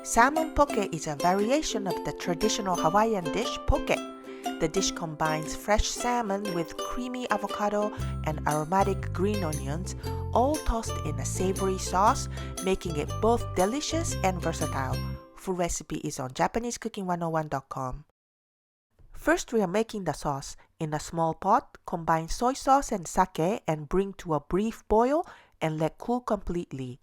Salmon poke is a variation of the traditional Hawaiian dish poke. The dish combines fresh salmon with creamy avocado and aromatic green onions, all tossed in a savory sauce, making it both delicious and versatile. Full recipe is on JapaneseCooking101.com. First, we are making the sauce. In a small pot, combine soy sauce and sake and bring to a brief boil and let cool completely.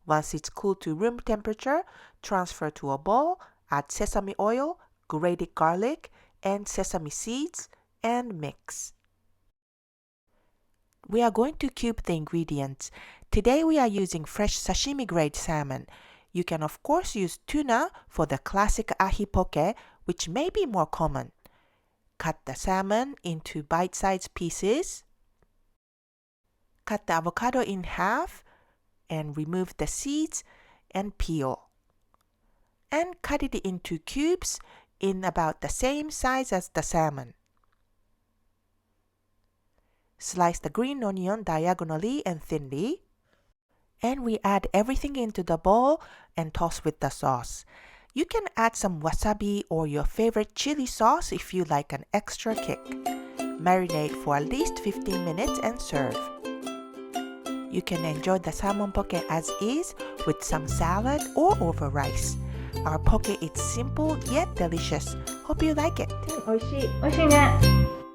Once it's cooled to room temperature, transfer to a bowl, add sesame oil, grated garlic, and sesame seeds, and mix. We are going to cube the ingredients. Today we are using fresh sashimi grade salmon. You can of course use tuna for the classic ahi poke, which may be more common. Cut the salmon into bite-sized pieces. Cut the avocado in half and remove the seeds and peel. And cut it into cubes in about the same size as the salmon. Slice the green onion diagonally and thinly. And we add everything into the bowl and toss with the sauce. You can add some wasabi or your favorite chili sauce if you like an extra kick. Marinate for at least 15 minutes and serve. You can enjoy the salmon poke as is with some salad or over rice. Our poke is simple yet delicious. Hope you like it. 美味しいね。